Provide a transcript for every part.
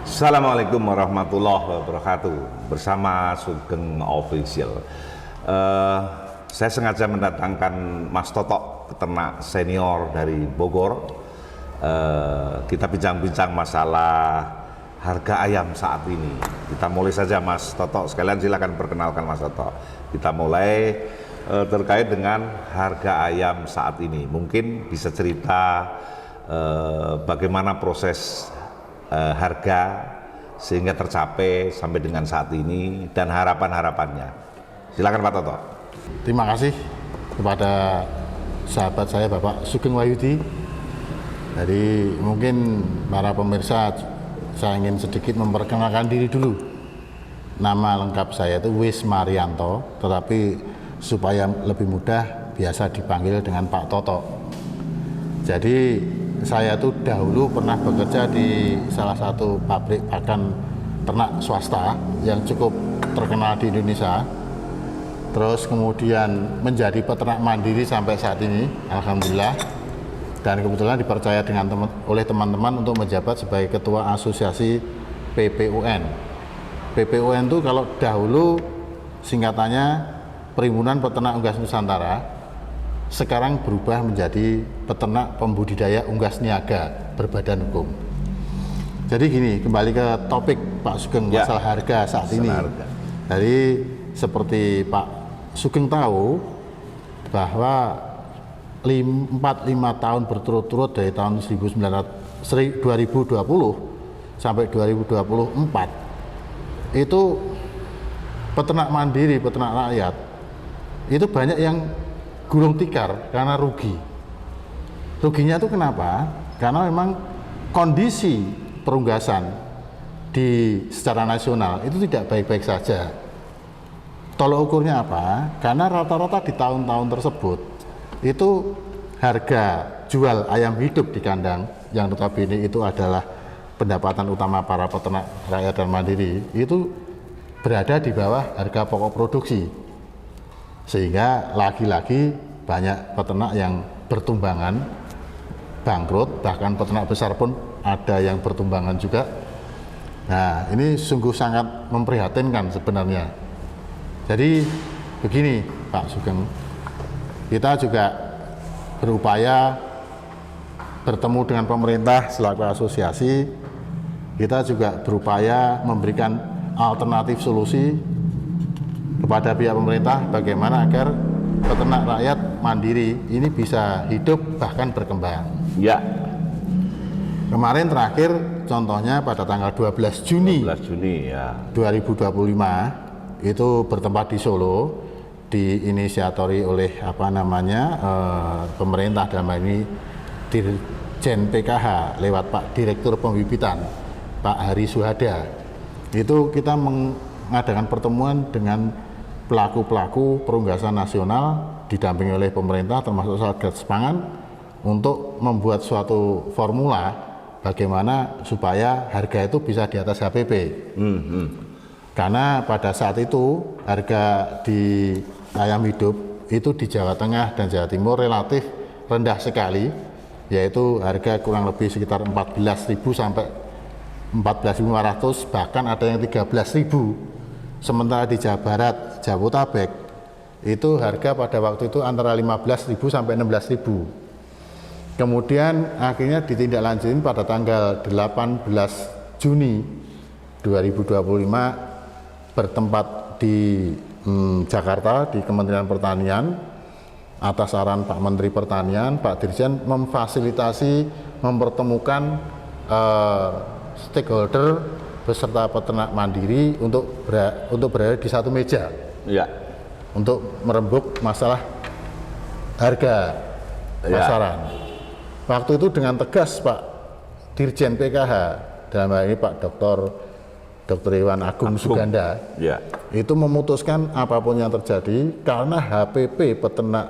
Assalamualaikum warahmatullahi wabarakatuh. Bersama Sugeng Official. Saya sengaja mendatangkan Mas Toto, peternak senior dari Bogor. Kita bincang-bincang masalah harga ayam saat ini. Kita mulai saja Mas Toto. Sekalian silakan perkenalkan Mas Toto. Kita mulai terkait dengan harga ayam saat ini. Mungkin bisa cerita bagaimana proses harga sehingga tercapai sampai dengan saat ini dan harapan-harapannya. Silakan Pak Toto. Terima kasih kepada sahabat saya Bapak Sugeng Wahyudi. Jadi mungkin para pemirsa, saya ingin sedikit memperkenalkan diri dulu. Nama lengkap saya itu Wis Marianto, tetapi supaya lebih mudah biasa dipanggil dengan Pak Toto. Jadi saya tuh dahulu pernah bekerja di salah satu pabrik pakan ternak swasta yang cukup terkenal di Indonesia. Terus kemudian menjadi peternak mandiri sampai saat ini, alhamdulillah. Dan kebetulan dipercaya oleh teman-teman untuk menjabat sebagai ketua asosiasi PPUN. PPUN itu kalau dahulu singkatannya Perhimpunan Peternak Unggas Nusantara. Sekarang berubah menjadi peternak pembudidaya unggas niaga berbadan hukum. Jadi gini, kembali ke topik Pak Sugeng masalah harga saat ini. Jadi seperti Pak Sugeng tahu bahwa 4-5 tahun berturut-turut dari tahun 2020 sampai 2024 itu peternak mandiri, peternak rakyat itu banyak yang gulung tikar karena rugi. Ruginya itu kenapa? Karena memang kondisi perunggasan secara nasional itu tidak baik-baik saja. Tolok ukurnya apa? Karena rata-rata di tahun-tahun tersebut itu harga jual ayam hidup di kandang yang notabene itu adalah pendapatan utama para peternak rakyat dan mandiri itu berada di bawah harga pokok produksi. Sehingga lagi-lagi banyak peternak yang bertumbangan, bangkrut, bahkan peternak besar pun ada yang bertumbangan juga. Nah, ini sungguh sangat memprihatinkan sebenarnya. Jadi begini Pak Sugeng, kita juga berupaya bertemu dengan pemerintah selaku asosiasi, kita juga berupaya memberikan alternatif solusi kepada pihak pemerintah bagaimana agar peternak rakyat mandiri ini bisa hidup bahkan berkembang. Ya. Kemarin terakhir contohnya pada tanggal 12 Juni ya. 2025 itu bertempat di Solo, diinisiatori oleh pemerintah dalam hal ini Dirjen PKH lewat Pak Direktur Pembibitan Pak Hari Suhada. Itu kita mengadakan pertemuan dengan pelaku-pelaku perunggasan nasional didampingi oleh pemerintah termasuk Satgas Pangan untuk membuat suatu formula bagaimana supaya harga itu bisa di atas HPP. Karena pada saat itu harga di ayam hidup itu di Jawa Tengah dan Jawa Timur relatif rendah sekali, yaitu harga kurang lebih sekitar 14.000 sampai 14.500, bahkan ada yang 13.000. Sementara di Jawa Barat, Jabodetabek itu harga pada waktu itu antara 15.000 sampai 16.000. Kemudian akhirnya ditindaklanjuti pada tanggal 18 Juni 2025 bertempat di Jakarta di Kementerian Pertanian atas saran Pak Menteri Pertanian, Pak Dirjen memfasilitasi mempertemukan stakeholder beserta peternak mandiri untuk berada di satu meja, untuk merembuk masalah harga pasaran. Waktu itu dengan tegas Pak Dirjen PKH dalam hal ini Pak Dr. Iwan Agung Suganda itu memutuskan apapun yang terjadi karena HPP peternak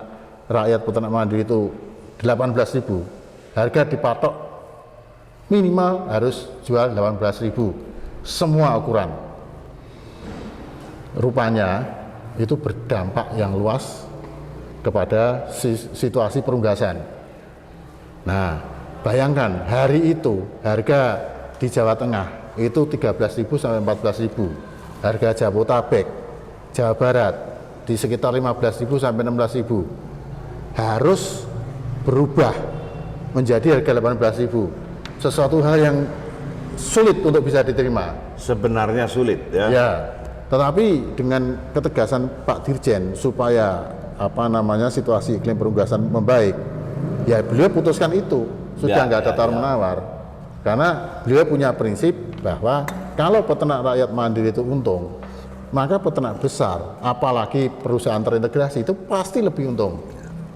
rakyat peternak mandiri itu 18.000, harga dipatok minimal harus jual 18.000. Semua ukuran. Rupanya itu berdampak yang luas kepada situasi perunggasan. Nah, bayangkan hari itu harga di Jawa Tengah itu 13.000 sampai 14.000. Harga Jabotabek, Jawa Barat di sekitar 15.000 sampai 16.000. Harus berubah menjadi harga 18.000. Sesuatu hal yang sulit untuk bisa diterima. Sebenarnya sulit ya. Ya, tetapi dengan ketegasan Pak Dirjen supaya situasi iklim perunggasan membaik, ya beliau putuskan itu, sudah nggak ada tawar menawar. Karena beliau punya prinsip bahwa kalau peternak rakyat mandiri itu untung, maka peternak besar, apalagi perusahaan terintegrasi itu pasti lebih untung.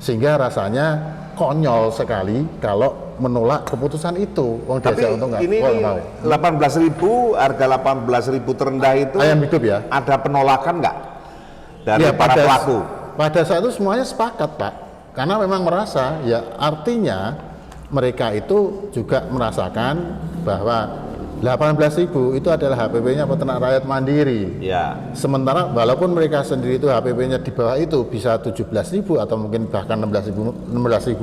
Sehingga rasanya konyol sekali kalau menolak keputusan itu. Tapi ini 18.000, harga 18.000 terendah itu ayam hidup ya. Ada penolakan nggak dari Ya, para pelaku? Pada saat itu semuanya sepakat, Pak. Karena memang merasa, ya artinya mereka itu juga merasakan bahwa 18.000 itu adalah HPP-nya peternak rakyat mandiri. Ya. Sementara walaupun mereka sendiri itu HPP-nya di bawah itu bisa 17.000 atau mungkin bahkan 16.000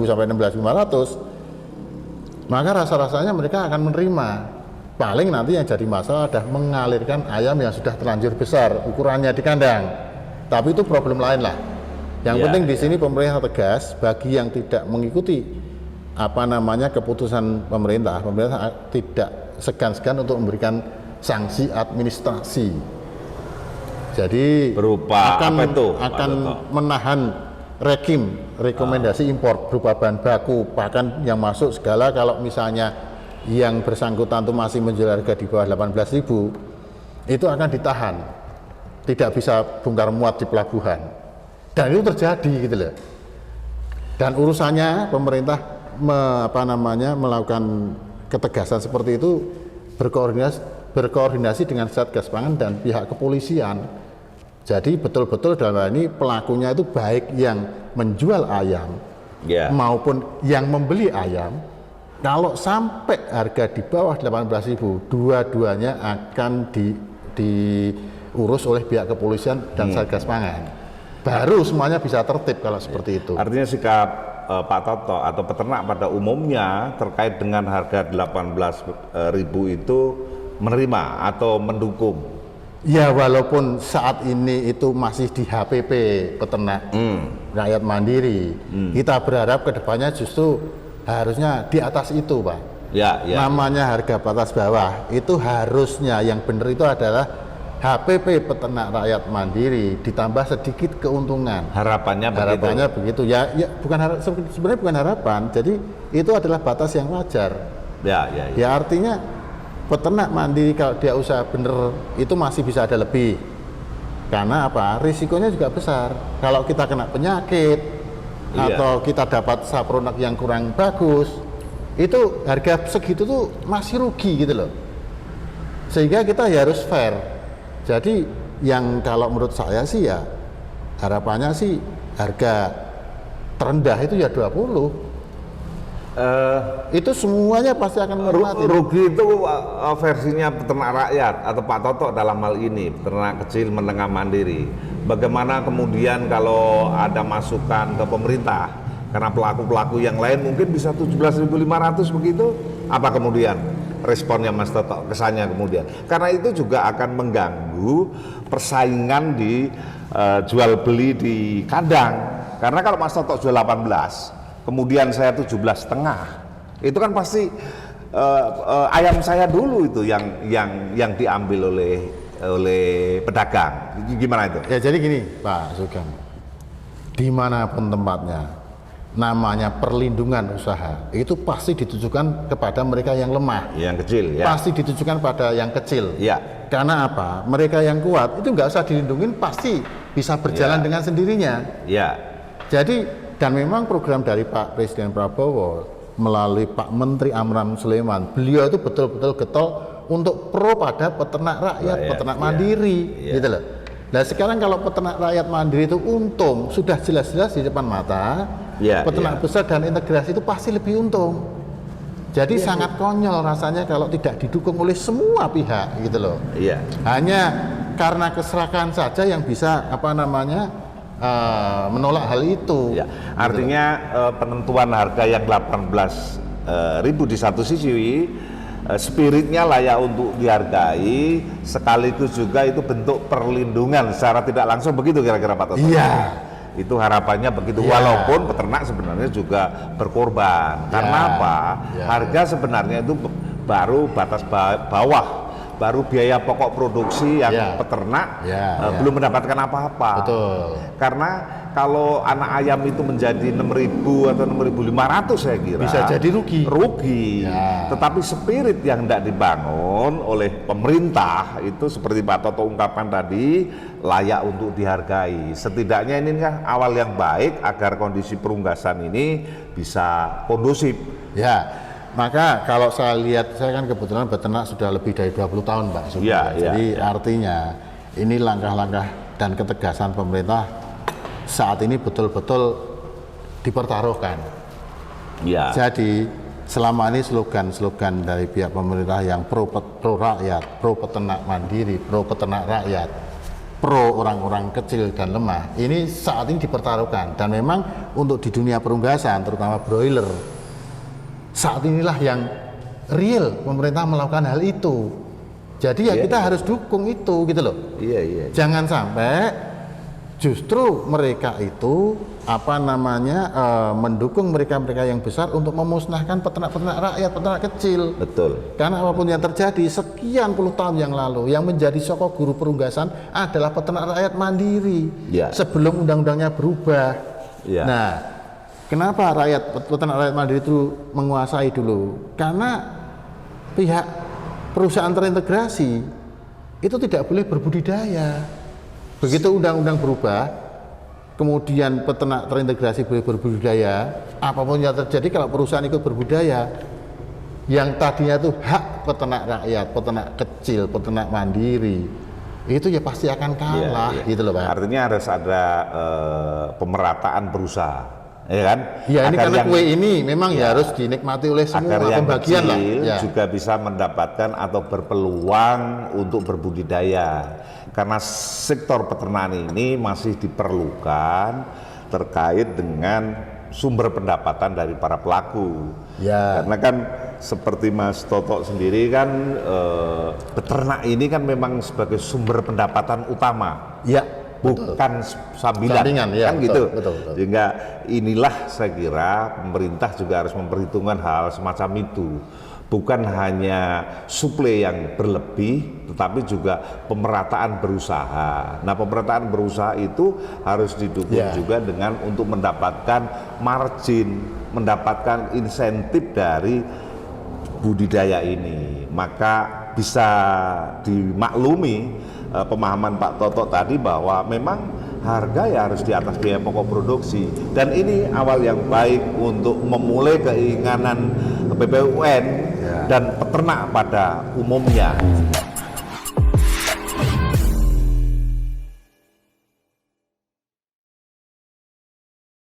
sampai 16.500, maka rasa-rasanya mereka akan menerima. Paling nanti yang jadi masalah adalah mengalirkan ayam yang sudah terlanjur besar ukurannya di kandang. Tapi itu problem lain lah. Yang penting di sini pemerintah tegas bagi yang tidak mengikuti keputusan pemerintah tidak segan-segan untuk memberikan sanksi administrasi. Jadi berupa akan menahan rekomendasi impor berupa bahan baku, bahkan yang masuk segala. Kalau misalnya yang bersangkutan itu masih menjual harga di bawah 18.000, itu akan ditahan, tidak bisa bongkar muat di pelabuhan. Dan itu terjadi gitu loh. Dan urusannya pemerintah melakukan ketegasan seperti itu berkoordinasi dengan Satgas Pangan dan pihak kepolisian. Jadi betul-betul dalam hal ini pelakunya itu baik yang menjual ayam maupun yang membeli ayam. Kalau sampai harga di bawah 18.000, dua-duanya akan diurus oleh pihak kepolisian dan Satgas Pangan. Baru semuanya bisa tertib kalau seperti itu. Artinya sikap Pak Toto atau peternak pada umumnya terkait dengan harga 18.000 itu menerima atau mendukung? Ya, walaupun saat ini itu masih di HPP peternak rakyat mandiri, kita berharap kedepannya justru harusnya di atas itu, Pak. Namanya harga batas bawah itu harusnya yang benar itu adalah HPP peternak rakyat mandiri ditambah sedikit keuntungan. Harapannya begitu. Ya sebenarnya bukan harapan. Jadi itu adalah batas yang wajar. Ya artinya peternak mandiri kalau dia usaha bener itu masih bisa ada lebih. Karena apa? Risikonya juga besar. Kalau kita kena penyakit atau kita dapat sapronak yang kurang bagus, itu harga segitu tuh masih rugi gitu loh. Sehingga kita harus fair. Jadi yang kalau menurut saya sih ya harapannya sih harga terendah itu ya 20. Itu semuanya pasti akan menghormati. Rugi itu versinya peternak rakyat atau Pak Toto dalam hal ini, peternak kecil menengah mandiri. Bagaimana kemudian kalau ada masukan ke pemerintah karena pelaku-pelaku yang lain mungkin bisa 17.500 begitu, apa kemudian responnya Mas Toto, kesannya kemudian? Karena itu juga akan mengganggu persaingan di jual beli di kandang. Karena kalau Mas Toto jual 18, kemudian saya 17,5, itu kan pasti ayam saya dulu itu yang diambil oleh pedagang. Gimana itu? Ya jadi gini Pak Sugeng, dimanapun tempatnya, namanya perlindungan usaha itu pasti ditujukan kepada mereka yang lemah, yang kecil ya. Pasti ditujukan pada yang kecil ya. Karena apa? Mereka yang kuat itu nggak usah dilindungin, pasti bisa berjalan dengan sendirinya ya. Jadi dan memang program dari Pak Presiden Prabowo melalui Pak Menteri Amran Sulaiman, beliau itu betul-betul getol untuk pro pada peternak rakyat, peternak mandiri gitu loh. Nah sekarang kalau peternak rakyat mandiri itu untung, sudah jelas-jelas di depan mata, peternak besar dan integrasi itu pasti lebih untung. Jadi sangat konyol rasanya kalau tidak didukung oleh semua pihak gitu loh. Hanya karena keserakahan saja yang bisa menolak hal itu. Artinya penentuan harga yang 18.000 di satu sisi spiritnya layak untuk dihargai, sekaligus juga itu bentuk perlindungan secara tidak langsung, begitu kira-kira Pak Toto? Iya. Itu harapannya begitu, Ya. walaupun peternak sebenarnya juga berkorban. Karena apa? Ya. Harga sebenarnya itu baru batas bawah, baru biaya pokok produksi yang Ya. peternak Ya, ya. belum mendapatkan apa-apa. Betul. Karena kalau anak ayam itu menjadi 6.000 atau 6.500 saya kira Bisa jadi rugi. Ya. Tetapi spirit yang tidak dibangun oleh pemerintah itu seperti Pak Toto ungkapkan tadi, layak untuk dihargai. Setidaknya ini kan awal yang baik agar kondisi perunggasan ini bisa kondusif. Ya, maka kalau saya lihat, saya kan kebetulan beternak sudah lebih dari 20 tahun Pak. Sudah. Ya, ya, Jadi ya. artinya ini langkah-langkah dan ketegasan pemerintah saat ini betul-betul dipertaruhkan. Ya. Jadi selama ini slogan-slogan dari pihak pemerintah yang pro rakyat, pro peternak mandiri, pro peternak rakyat, pro orang-orang kecil dan lemah, ini saat ini dipertaruhkan. Dan memang untuk di dunia perunggasan, terutama broiler, saat inilah yang real pemerintah melakukan hal itu. Jadi ya Iya, kita harus dukung itu gitu loh. Iya, iya. Jangan sampai justru mereka itu mendukung mereka-mereka yang besar untuk memusnahkan peternak-peternak rakyat, peternak kecil. Betul. Karena apapun yang terjadi sekian puluh tahun yang lalu, yang menjadi sokok guru perunggasan adalah peternak rakyat mandiri. Ya. Sebelum undang-undangnya berubah. Ya. Nah, kenapa peternak rakyat mandiri itu menguasai dulu? Karena pihak perusahaan terintegrasi itu tidak boleh berbudidaya. Begitu undang-undang berubah, kemudian peternak terintegrasi boleh berbudidaya, apapun yang terjadi kalau perusahaan ikut berbudidaya, yang tadinya itu hak peternak rakyat, peternak kecil, peternak mandiri, itu ya pasti akan kalah, Iya, iya. gitu loh Pak. Artinya harus ada pemerataan berusaha, ya kan? Ya ini Agar karena yang- kue ini memang ya harus dinikmati oleh semua agar yang pembagian lah. kecil Ya. juga bisa mendapatkan atau berpeluang untuk berbudidaya. Karena sektor peternakan ini masih diperlukan terkait dengan sumber pendapatan dari para pelaku. Ya. Karena kan seperti Mas Toto sendiri kan peternak ini kan memang sebagai sumber pendapatan utama. Ya, Bukan sambilan, Sampingan, ya, kan betul, gitu. betul, betul. Sehingga inilah saya kira pemerintah juga harus memperhitungkan hal semacam itu. Bukan hanya suplai yang berlebih, tetapi juga pemerataan berusaha. Nah, pemerataan berusaha itu harus didukung Ya. juga dengan untuk mendapatkan margin, mendapatkan insentif dari budidaya ini. Maka bisa dimaklumi pemahaman Pak Toto tadi bahwa memang harga ya harus di atas biaya pokok produksi, dan ini awal yang baik untuk memulai keinginan BPUN dan peternak pada umumnya.